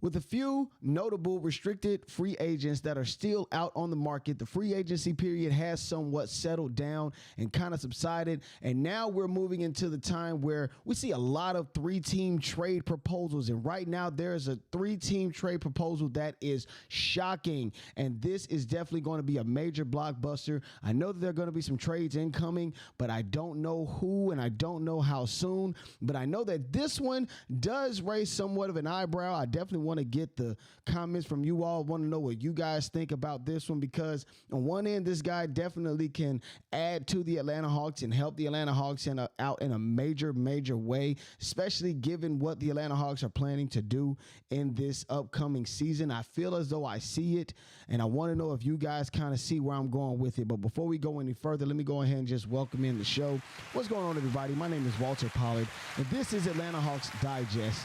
With a few notable restricted free agents that are still out on the market, the free agency period has somewhat settled down and kind of subsided. And now we're moving into the time where we see a lot of 3-team trade proposals. And right now there is a 3-team trade proposal that is shocking. And this is definitely going to be a major blockbuster. I know that there are going to be some trades incoming, but I don't know who and I don't know how soon. But I know that this one does raise somewhat of an eyebrow. I definitely want to get the comments from you all. Want to know what you guys think about this one, because on one end, this guy definitely can add to the Atlanta Hawks and help the Atlanta Hawks out in a major way, especially given what the Atlanta Hawks are planning to do in this upcoming season. I feel as though I see it, and I want to know if you guys kind of see where I'm going with it. But before we go any further, let me go ahead and just welcome in the show. What's going on, everybody? My name is Walter Pollard, and this is Atlanta Hawks Digest.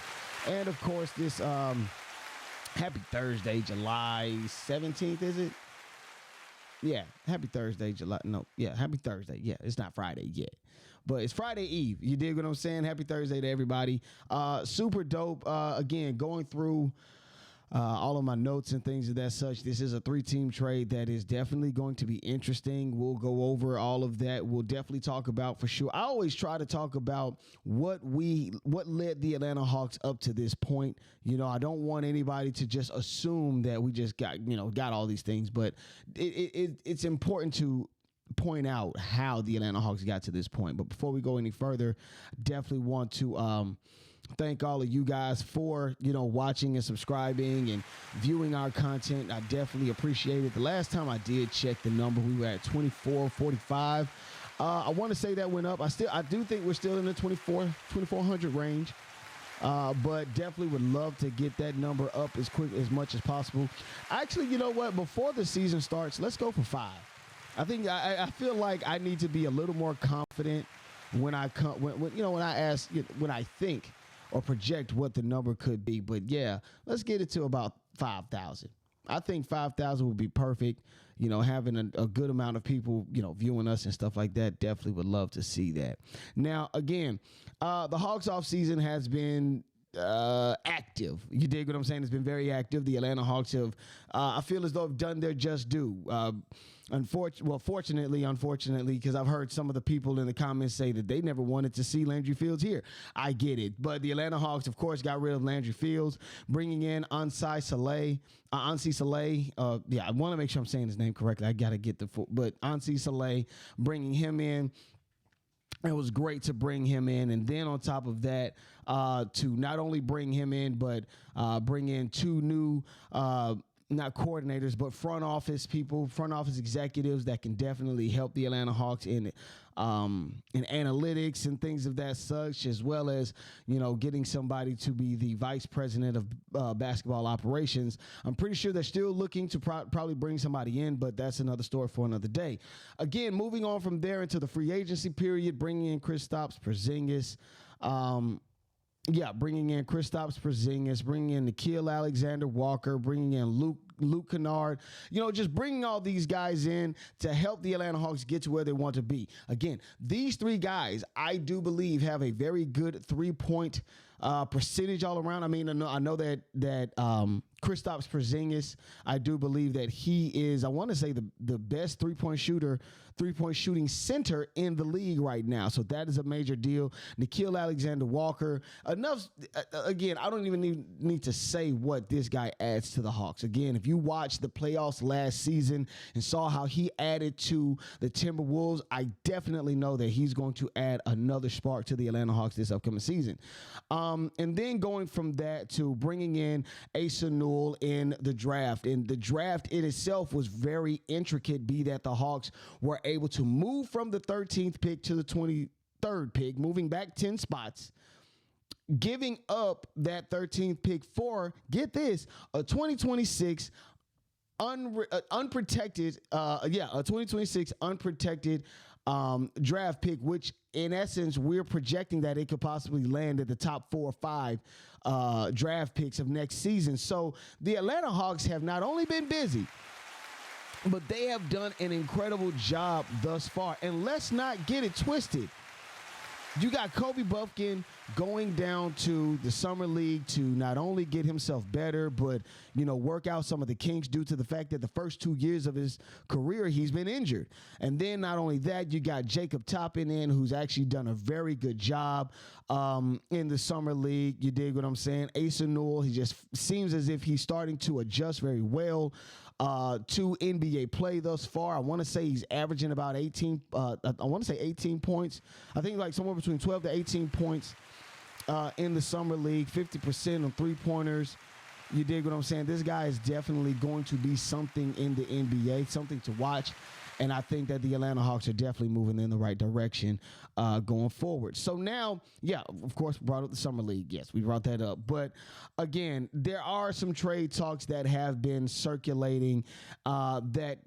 And of course, this happy Thursday, July 17th, is it? Yeah, happy Thursday, July. No, yeah, happy Thursday. Yeah, it's not Friday yet, but it's Friday Eve. You dig what I'm saying? Happy Thursday to everybody. Super dope. Again, going through all of my notes and things of that such. This is a 3-team trade that is definitely going to be interesting. We'll go over all of that. We'll definitely talk about, for sure. I always try to talk about what led the Atlanta Hawks up to this point. You know, I don't want anybody to just assume that we just got all these things, but it's important to point out how the Atlanta Hawks got to this point. But before we go any further, definitely want to thank all of you guys for, watching and subscribing and viewing our content. I definitely appreciate it. The last time I did check the number, we were at 2445. I want to say that went up. I do think we're still in the 2400 range. But definitely would love to get that number up as much as possible. Actually, you know what? Before the season starts, let's go for 5. I think I feel like I need to be a little more confident when I think or project what the number could be. But yeah, let's get it to about 5,000. I think 5,000 would be perfect. Having a good amount of people, viewing us and stuff like that, definitely would love to see that. Now, again, the Hawks off season has been active. You dig what I'm saying? It's been very active. The Atlanta Hawks have, I feel as though, have done their just due. Fortunately, because I've heard some of the people in the comments say that they never wanted to see Landry Fields here. I get it. But the Atlanta Hawks, of course, got rid of Landry Fields, bringing in Onsi Saleh. I want to make sure I'm saying his name correctly. I got to get but Onsi Saleh, bringing him in. It was great to bring him in. And then on top of that, to not only bring him in, but bring in 2 new not coordinators, but front office executives that can definitely help the Atlanta Hawks in analytics and things of that such, as well as, getting somebody to be the vice president of basketball operations. I'm pretty sure they're still looking to probably bring somebody in, but that's another story for another day. Again, moving on from there into the free agency period, bringing in Kristaps Porzingis. Bringing in Kristaps Porzingis, bringing in Nickeil Alexander-Walker, bringing in Luke Kennard, just bringing all these guys in to help the Atlanta Hawks get to where they want to be. Again, these 3 guys, I do believe, have a very good 3-point percentage all around. I mean, I know that Kristaps Porzingis, I do believe that he is, I want to say, the best 3-point shooting center in the league right now. So that is a major deal. Nickeil Alexander-Walker, again, I don't even need to say what this guy adds to the Hawks. Again, if you watched the playoffs last season and saw how he added to the Timberwolves, I definitely know that he's going to add another spark to the Atlanta Hawks this upcoming season. And then going from that to bringing in Asa Newell in the draft. And the draft in itself was very intricate, be that the Hawks were able to move from the 13th pick to the 23rd pick, moving back 10 spots, giving up that 13th pick for, get this, a 2026 unprotected draft pick, which in essence we're projecting that it could possibly land at the top 4 or 5 draft picks of next season. So the Atlanta Hawks have not only been busy, but they have done an incredible job thus far. And let's not get it twisted. you got Kobe Buffkin going down to the summer league to not only get himself better, but work out some of the kinks due to the fact that the first 2 years of his career he's been injured. And then not only that, you got Jacob Toppin in, who's actually done a very good job in the summer league. You dig what I'm saying? Asa Newell, he just seems as if he's starting to adjust very well to NBA play thus far. I want to say he's averaging about 18. I want to say 18 points. I think like somewhere between 12 to 18 points in the summer league. 50% on 3-pointers. You dig what I'm saying? This guy is definitely going to be something in the NBA, something to watch. And I think that the Atlanta Hawks are definitely moving in the right direction going forward. So now, yeah, of course, we brought up the Summer League. Yes, we brought that up. But again, there are some trade talks that have been circulating that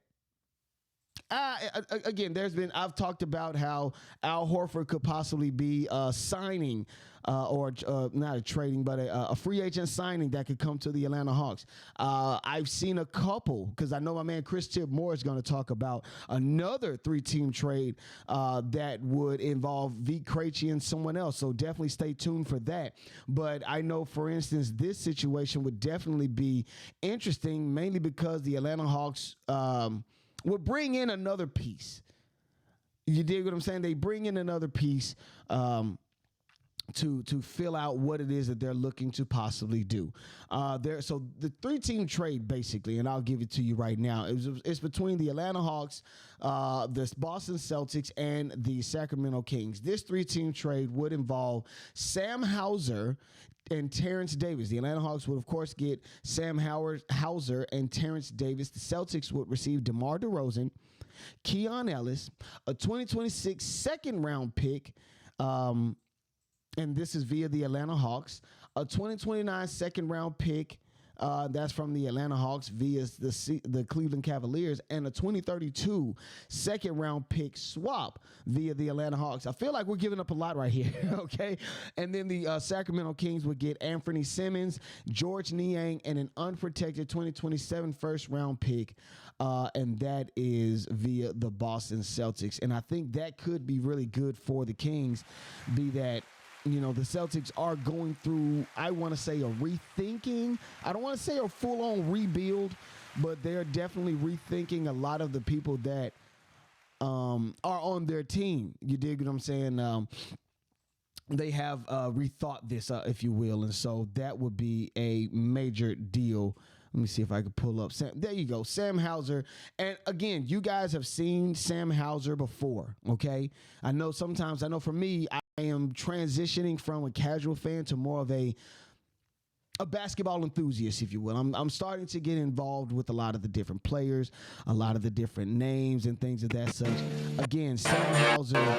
again, I've talked about how Al Horford could possibly be signing or not a trading, but a free agent signing that could come to the Atlanta Hawks. I've seen a couple, because I know my man Chris Tibmore is going to talk about another 3-team trade that would involve Vit Krejci and someone else. So definitely stay tuned for that. But I know, for instance, this situation would definitely be interesting, mainly because the Atlanta Hawks would bring in another piece. You dig what I'm saying? They bring in another piece to fill out what it is that they're looking to possibly do. So the 3-team trade, basically, and I'll give it to you right now, it's between the Atlanta Hawks, the Boston Celtics, and the Sacramento Kings. This 3-team trade would involve Sam Hauser and Terrence Davis. The Atlanta Hawks would, of course, get Sam Hauser and Terrence Davis. The Celtics would receive DeMar DeRozan, Keon Ellis, a 2026 second-round pick, and this is via the Atlanta Hawks, a 2029 second-round pick, that's from the Atlanta Hawks via the Cleveland Cavaliers, and a 2032 second-round pick swap via the Atlanta Hawks. I feel like we're giving up a lot right here, okay? And then the Sacramento Kings would get Anthony Simmons, George Niang, and an unprotected 2027 first-round pick, and that is via the Boston Celtics. And I think that could be really good for the Kings, be that the Celtics are going through, I want to say, a rethinking. I don't want to say a full-on rebuild, but they're definitely rethinking a lot of the people that are on their team. You dig what I'm saying? They have rethought this, if you will, and so that would be a major deal. Let me see if I can pull up. There you go, Sam Hauser. And again, you guys have seen Sam Hauser before, okay? I know for me, I am transitioning from a casual fan to more of a basketball enthusiast, if you will. I'm starting to get involved with a lot of the different players, a lot of the different names and things of that such. Again, Sam Hauser is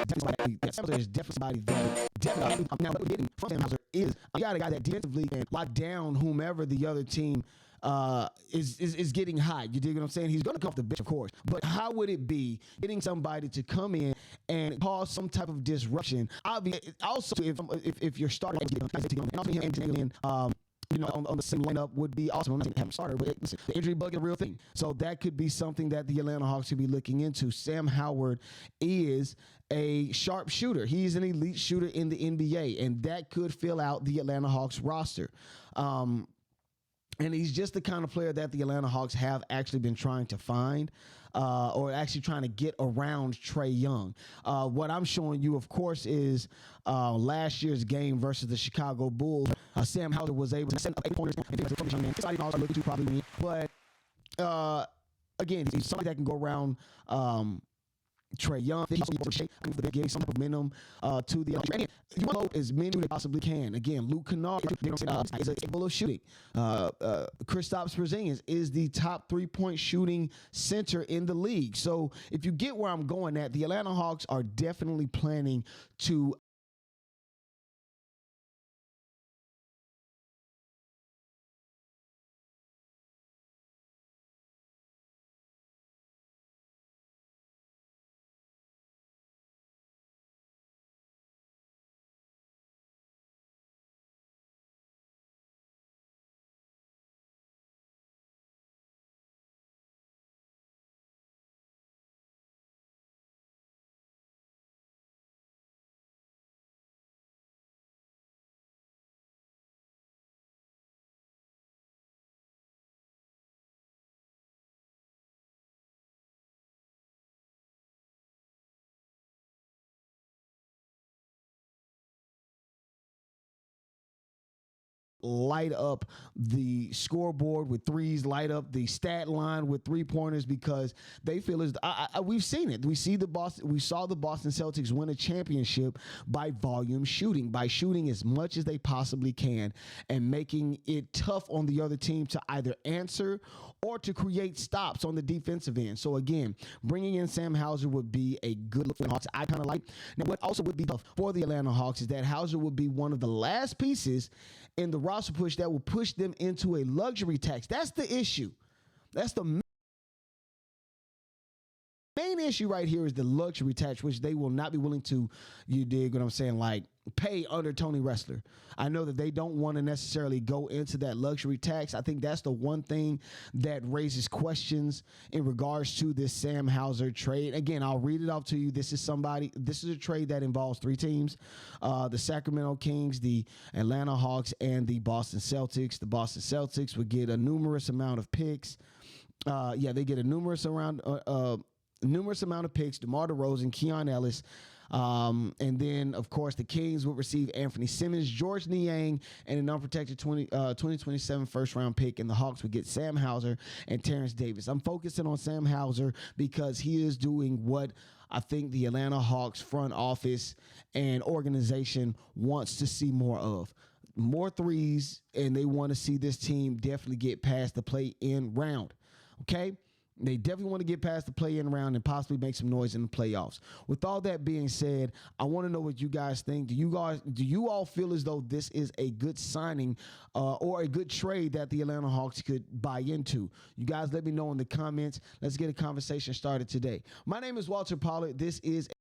definitely somebody that definitely, now what we're getting from Sam Hauser is you got a guy that defensively can lock down whomever the other team is getting hot. You dig what I'm saying? He's going to come off the bench, of course. But how would it be getting somebody to come in and cause some type of disruption? Also, if you're starting on the same lineup would be awesome. I'm not saying have him starter, but listen, the injury bug is a real thing. So that could be something that the Atlanta Hawks should be looking into. Sam Howard is a sharp shooter. He's an elite shooter in the NBA, and that could fill out the Atlanta Hawks roster. And he's just the kind of player that the Atlanta Hawks have actually been trying to find or actually trying to get around Trae Young. What I'm showing you, of course, is last year's game versus the Chicago Bulls. Sam Hauser was able to send up 8 pointers. But again, he's somebody that can go around Trae Young. He's also shape for the game, some momentum to the other. You want as many as possibly can. Again, Luke Kennard is able of shooting. Kristaps Porzingis is the top 3-point shooting center in the league. So if you get where I'm going at, the Atlanta Hawks are definitely planning to light up the scoreboard with threes, light up the stat line with 3-pointers, because they feel as we've seen it. We saw the Boston Celtics win a championship by volume shooting, by shooting as much as they possibly can and making it tough on the other team to either answer or to create stops on the defensive end. So again, bringing in Sam Hauser would be a good look for the Hawks. I kind of like. Now, what also would be tough for the Atlanta Hawks is that Hauser would be one of the last pieces in the roster push that will push them into a luxury tax. That's the issue. That's the main issue right here, is the luxury tax, which they will not be willing to, you dig what I'm saying, like pay under Tony Ressler. I know that they don't want to necessarily go into that luxury tax. I think that's the one thing that raises questions in regards to this Sam Hauser trade. Again, I'll read it off to you. This is a trade that involves 3 teams, the Sacramento Kings, the Atlanta Hawks, and the Boston Celtics. The Boston Celtics would get a numerous amount of picks. They get a numerous amount of picks: DeMar DeRozan, Keon Ellis, and then, of course, the Kings would receive Anthony Simmons, George Niang, and an unprotected 2027 first-round pick, and the Hawks would get Sam Hauser and Terrence Davis. I'm focusing on Sam Hauser because he is doing what I think the Atlanta Hawks front office and organization wants to see more of. More threes, and they want to see this team definitely get past the play-in round, okay? They definitely want to get past the play-in round and possibly make some noise in the playoffs. With all that being said, I want to know what you guys think. Do you all feel as though this is a good signing or a good trade that the Atlanta Hawks could buy into? You guys let me know in the comments. Let's get a conversation started today. My name is Walter Pollard. This is